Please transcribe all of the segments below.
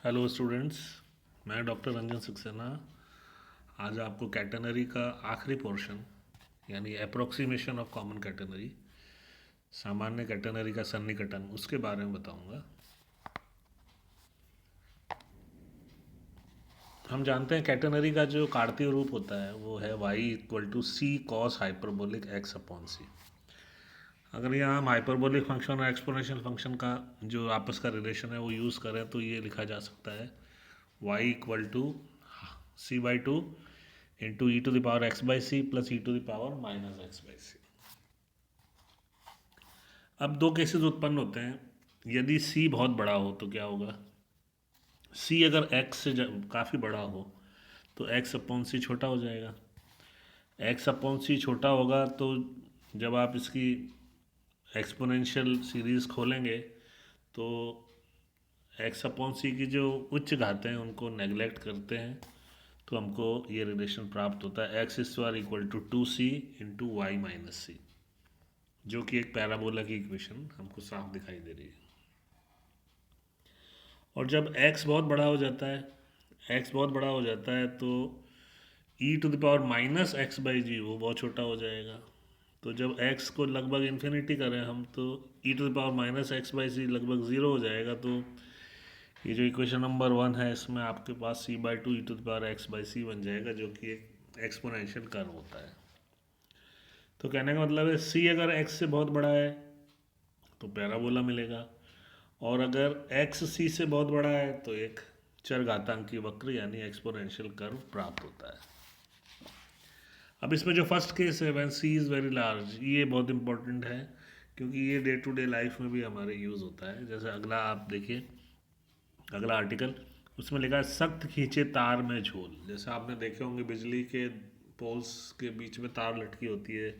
Hello students, मैं doctor Ranjan Saxena आज आपको कैटेनरी का आखिरी पोर्शन यानी अप्रोक्सीमेशन ऑफ कॉमन कैटेनरी, सामान्य कैटेनरी का सन्निकटन, उसके बारे में बताऊंगा। हम जानते हैं कैटेनरी का जो कार्तीय रूप होता है वो है y = c cos hyperbolic x upon c. अगर यहाँ हम हाइपरबोलिक फंक्शन और एक्सपोनेंशियल फंक्शन का जो आपस का रिलेशन है वो यूज़ करें तो ये लिखा जा सकता है y = c/2 into e⁻x/c plus e⁻−x/c। अब दो केसेस उत्पन्न होते हैं। यदि c बहुत बड़ा हो तो क्या होगा? c अगर x से काफ़ी बड़ा हो तो x अपॉन सी छोटा हो जाएगा। x अपॉन सी छोटा होगा तो जब आप इसकी एक्सपोनेंशियल सीरीज़ खोलेंगे तो x अपॉन सी की जो उच्च घातें हैं उनको नेगलेक्ट करते हैं तो हमको ये रिलेशन प्राप्त होता है x² = 2c इंटू y-c, जो कि एक पैराबोला की इक्वेशन हमको साफ दिखाई दे रही है। और जब x बहुत बड़ा हो जाता है तो e⁻−x/g वो बहुत छोटा हो जाएगा। तो जब x को लगभग इन्फिनिटी करें हम तो e⁻−x/c लगभग ज़ीरो हो जाएगा। तो ये जो इक्वेशन नंबर 1 है इसमें आपके पास c/2 e⁻x/c बन जाएगा, जो कि एक एक्सपोनेंशियल कर्व होता है। तो कहने का मतलब है c अगर x से बहुत बड़ा है तो पैराबोला मिलेगा, और अगर x c से बहुत बड़ा है तो एक चरघातांकी वक्र यानी एक्सपोनेंशियल कर्व प्राप्त होता है। अब इसमें जो फर्स्ट केस है when c is very large, ये बहुत इंपॉर्टेंट है क्योंकि ये डे टू डे लाइफ में भी हमारे यूज़ होता है। जैसे अगला आप देखिए, अगला आर्टिकल, उसमें लिखा है सख्त खींचे तार में झोल। जैसे आपने देखे होंगे बिजली के पोल्स के बीच में तार लटकी होती है,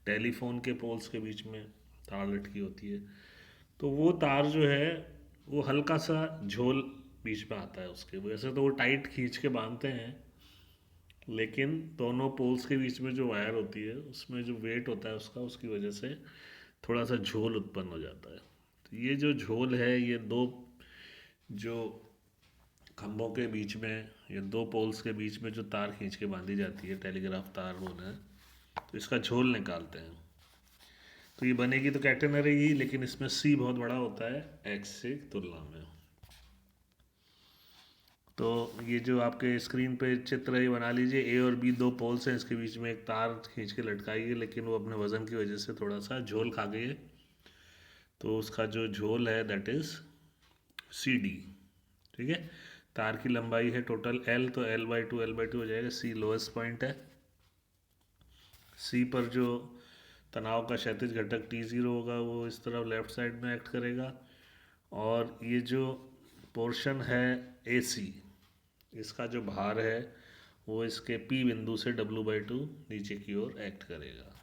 टेलीफोन के पोल्स के बीच में तार लटकी होती है, तो वो तार जो है वो हल्का सा झोल बीच में आता है उसके। वैसे तो वो टाइट खींच के बांधते हैं, लेकिन दोनों पोल्स के बीच में जो वायर होती है उसमें जो वेट होता है उसका, उसकी वजह से थोड़ा सा झोल उत्पन्न हो जाता है। तो ये जो झोल है ये दो जो खंभों के बीच में या दो पोल्स के बीच में जो तार खींच के बांधी जाती है, टेलीग्राफ तार होना है, तो इसका झोल निकालते हैं। तो ये बनेगी तो कैटेनरी ही, लेकिन इसमें सी बहुत बड़ा होता है एक्स से तुलना में। तो ये जो आपके स्क्रीन पे चित्र है ये बना लीजिए। ए और बी दो पोल्स हैं, इसके बीच में एक तार खींच के लटकाई है, लेकिन वो अपने वजन की वजह से थोड़ा सा झोल खा गई है। तो उसका जो झोल है दैट इज़ CD। ठीक है, तार की लंबाई है टोटल L, तो L/2 हो जाएगा। C लोएस्ट पॉइंट है। C पर जो तनाव का क्षैतिज घटक T0 होगा वो इस तरफ लेफ्ट साइड में एक्ट करेगा, और ये जो पोर्शन है AC, इसका जो भार है वो इसके P बिंदु से W/2 नीचे की ओर एक्ट करेगा।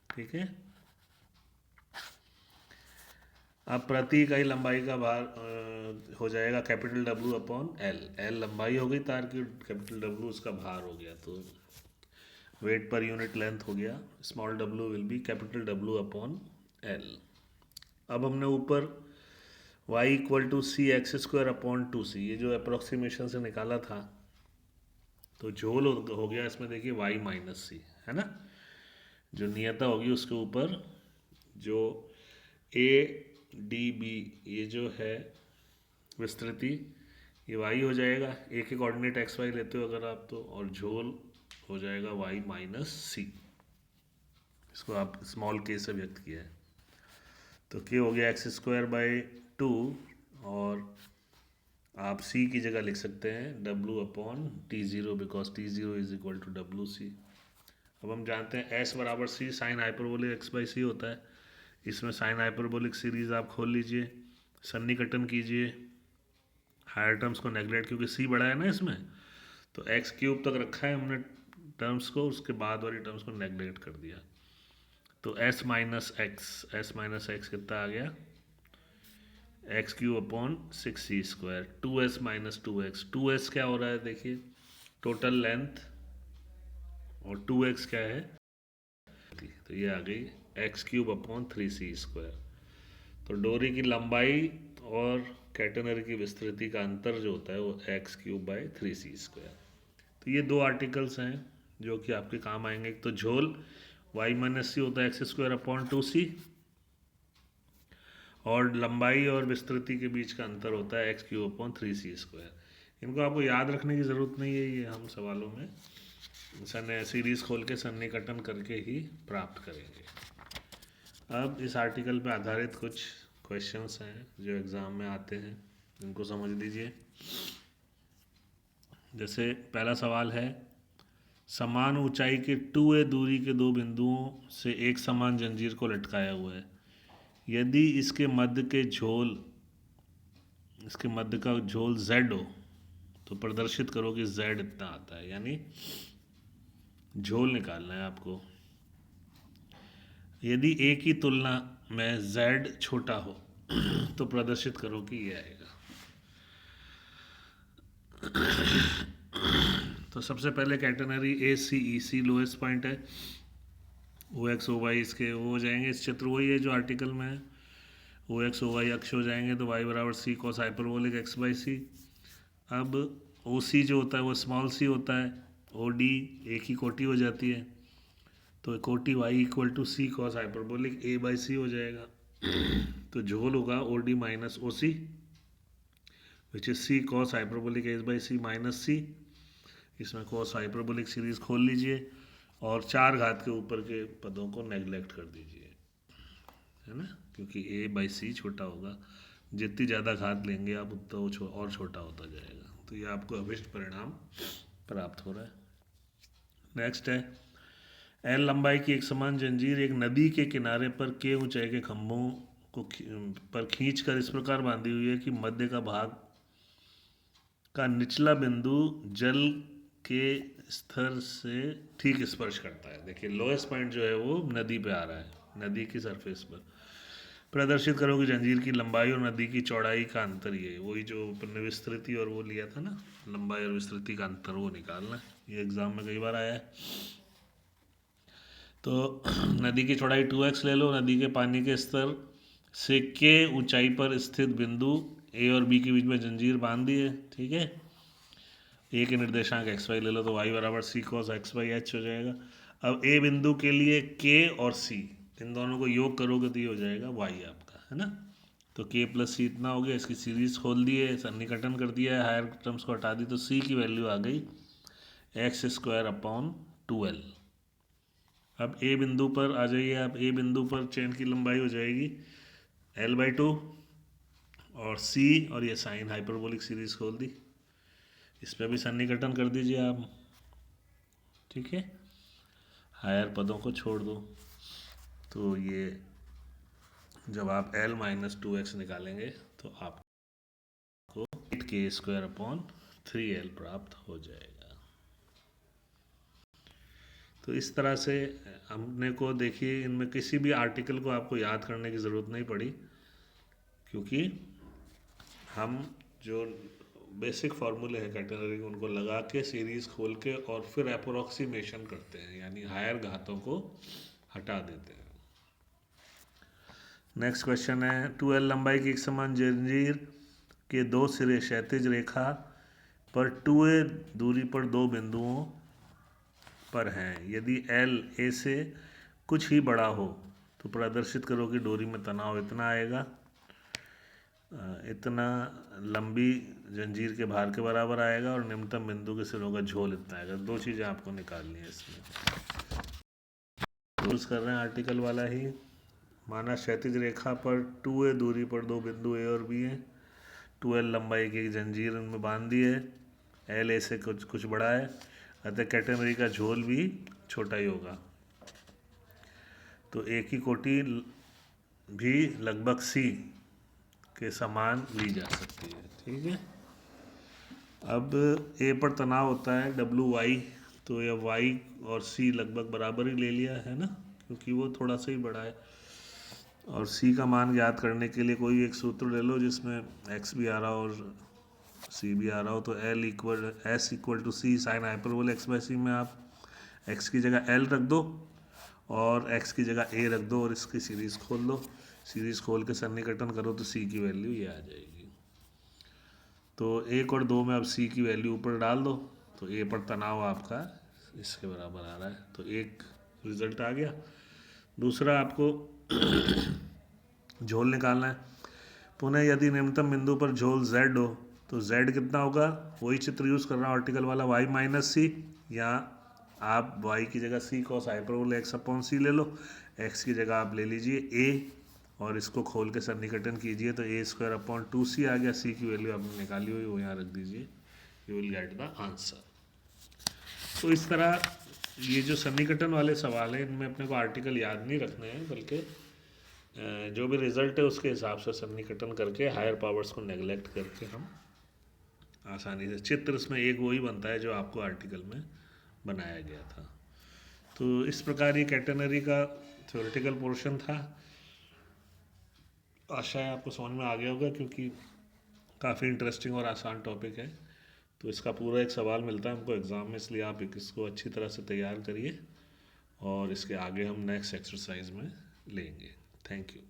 ठीक है, अब प्रति इकाई लंबाई का भार हो जाएगा W अपॉन L लंबाई हो गई तार की, W उसका भार हो गया, तो वेट पर यूनिट लेंथ हो गया, w will be W upon L। अब हमने ऊपर y = cx² / 2c, ये जो अप्रोक्सीमेशन से निकाला था, तो झोल हो गया इसमें देखिए y-c, है ना। जो नियता होगी उसके ऊपर जो ADB ये जो है विस्तृति, ये y हो जाएगा। ए के कोऑर्डिनेट xy लेते हो अगर आप तो, और झोल हो जाएगा y-c। इसको आप स्मॉल k से व्यक्त किया है, तो k हो गया x²/2, और आप c की जगह लिख सकते हैं W upon T0 because T0 = WC। अब हम जानते हैं S = c sine hyperbolic x/c होता है। इसमें साइन हाइपरबोलिक सीरीज आप खोल लीजिए, सन्निकटन कीजिए, हायर टर्म्स को नेगलेक्ट, क्योंकि c बड़ा है ना इसमें, तो x³ तक रखा है हमने टर्म्स को, उसके बाद वाली टर्म्स को नेगलेक्ट कर दिया। तो s-x कितना आ गया, x³ upon 6c², 2s - 2x, 2s क्या हो रहा है देखिए, टोटल लेंथ, और 2x क्या है, तो ये आ गई x³ अपॉन 3c²। तो डोरी की लंबाई और कैटेनरी की विस्तृति का अंतर जो होता है वो x³/3c²। तो ये दो आर्टिकल्स हैं जो कि आपके काम आएंगे। एक तो झोल y-c होता है x²/2c, और लंबाई और विस्तृति के बीच का अंतर होता है x³/3c²। इनको आपको याद रखने की ज़रूरत नहीं है, ये हम सवालों में सीरीज़ खोल के सन्निकटन करके ही प्राप्त करेंगे। अब इस आर्टिकल पे आधारित कुछ क्वेश्चंस हैं जो एग्ज़ाम में आते हैं, इनको समझ लीजिए। जैसे पहला सवाल है, समान ऊंचाई के 2a दूरी के दो बिंदुओं से एक समान जंजीर को लटकाया हुआ है। यदि इसके मध्य का झोल z हो तो प्रदर्शित करो कि z इतना आता है, यानी झोल निकालना है आपको। यदि a की तुलना में z छोटा हो तो प्रदर्शित करो कि ये आएगा। तो सबसे पहले कैटेनरी ACEC लोएस्ट पॉइंट है, OX OY इसके वो हो जाएंगे, इस चित्र वही है जो आर्टिकल में है। OX OY अक्ष हो जाएंगे तो y = c cos hyperbolic x/c। अब OC जो होता है वो स्मॉल c होता है, OD एक ही कोटि हो जाती है, तो कोटि y = c cos hyperbolic a/c हो जाएगा। तो झोल होगा OD - OC which is c cos hyperbolic a/c - c। इसमें cos हाइपरबोलिक सीरीज खोल लीजिए और 4 घात के ऊपर के पदों को नेगलेक्ट कर दीजिए, है ना, क्योंकि a/c छोटा होगा। जितनी ज़्यादा घात लेंगे आप उतना वो और छोटा होता जाएगा। तो ये आपको अभिष्ट परिणाम प्राप्त हो रहा है। नेक्स्ट है, L लंबाई की एक समान जंजीर एक नदी के किनारे पर K ऊंचाई के खंभों को पर खींचकर इस प्रकार बांधी हुई है कि मध्य का भाग का निचला बिंदु जल के स्तर से ठीक स्पर्श करता है। देखिए लोएस्ट पॉइंट जो है वो नदी पे आ रहा है, नदी की सरफेस पर। प्रदर्शित करो कि जंजीर की लंबाई और नदी की चौड़ाई का अंतर, ये वही जो अपन ने विस्तृति और वो लिया था ना, लंबाई और विस्तृति का अंतर वो निकालना है। ये एग्जाम में कई बार आया है। तो नदी की चौड़ाई 2x ले लो, नदी के पानी के स्तर से K ऊंचाई पर स्थित बिंदु A और B के बीच में जंजीर बांध दी है, ठीक है। A के निर्देशांक xy ले लो तो y = c cos x/h हो जाएगा। अब A बिंदु के लिए K और C इन दोनों को योग करोगे तो ये हो जाएगा y आपका, है ना। तो K + C इतना हो गया, इसकी सीरीज खोल दी है, सन्निकटन कर दिया है, हायर टर्म्स को हटा दी तो C की वैल्यू आ गई x²/2l। अब A बिंदु पर आ जाइए आप, A बिंदु पर चेन की लंबाई हो जाएगी l/2 और C और ये साइन हाइपरबोलिक सीरीज खोल दी, इस पर भी सन्निकटन कर दीजिए आप, ठीक है। हायर पदों को छोड़ दो, तो ये जब आप L - 2x निकालेंगे तो आपको 8k²/3l प्राप्त हो जाएगा। तो इस तरह से हमने को देखिए, इनमें किसी भी आर्टिकल को आपको याद करने की ज़रूरत नहीं पड़ी, क्योंकि हम जो बेसिक फार्मूले हैं कैटेनरी के उनको लगा के सीरीज़ खोल के और फिर अप्रोक्सीमेशन करते हैं, यानी हायर घातों को हटा देते हैं। नेक्स्ट क्वेश्चन है, 2l लंबाई की एक समान जंजीर के दो सिरे क्षैतिज रेखा पर 2a दूरी पर दो बिंदुओं पर हैं। यदि l a से कुछ ही बड़ा हो तो प्रदर्शित करो कि डोरी में तनाव इतना आएगा, इतना लंबी जंजीर के भार के बराबर आएगा और निम्नतम बिंदु के सिरों का झोल इतना आएगा। दो चीज़ें आपको निकालनी है इसमें। यूज़ कर रहे हैं आर्टिकल वाला ही। माना क्षैतिज रेखा पर 2a दूरी पर दो बिंदु A और B हैं, 2l लंबाई की एक जंजीर उनमें बांध दी है, l a से कुछ बड़ा है, अतः कैटेनरी का झोल भी छोटा ही होगा। तो A की कोटि भी लगभग C के समान ली जा सकती है, ठीक है। अब A पर तनाव होता है WY, तो यह Y और C लगभग बराबर ही ले लिया है ना, क्योंकि वो थोड़ा सा ही बड़ा है। और C का मान ज्ञात करने के लिए कोई एक सूत्र ले लो जिसमें X भी आ रहा हो और C भी आ रहा हो। तो S = C sine hyperbolic x/c में आप X की जगह L रख दो और X की जगह A रख दो और इसकी सीरीज़ खोल दो। सीरीज़ खोल के सन्निकटन करो तो सी की वैल्यू ये आ जाएगी। तो 1 और 2 में अब सी की वैल्यू ऊपर डाल दो, तो ए पर तनाव आपका इसके बराबर आ रहा है, तो एक रिजल्ट आ गया। दूसरा आपको झोल निकालना है। पुनः यदि निम्नतम बिंदु पर झोल z हो तो z कितना होगा, वही चित्र यूज़ कर रहा हूँ आर्टिकल वाला, y माइनस सी, या आप y की जगह c cos hyperbola x upon c ले लो, x की जगह आप ले लीजिए a और इसको खोल के सन्निकटन कीजिए तो a स्क्वायर अपॉन 2c आ गया। c की वैल्यू आपने निकाली हुई वो यहाँ रख दीजिए, you will get the answer. तो इस तरह ये जो सन्निकटन वाले सवाल हैं इनमें अपने को आर्टिकल याद नहीं रखने हैं, बल्कि जो भी रिज़ल्ट है उसके हिसाब से सन्निकटन करके हायर पावर्स को नेगलेक्ट करके हम आसानी से चित्र इसमें एक वही बनता है जो आपको आर्टिकल में बनाया गया था। तो इस प्रकार ये कैटेनरी का थ्योरेटिकल पोर्शन था। आशा है आपको समझ में आ गया होगा, क्योंकि काफ़ी इंटरेस्टिंग और आसान टॉपिक है। तो इसका पूरा एक सवाल मिलता है हमको एग्ज़ाम में, इसलिए आप इसको अच्छी तरह से तैयार करिए और इसके आगे हम नेक्स्ट एक्सरसाइज में लेंगे। Thank you.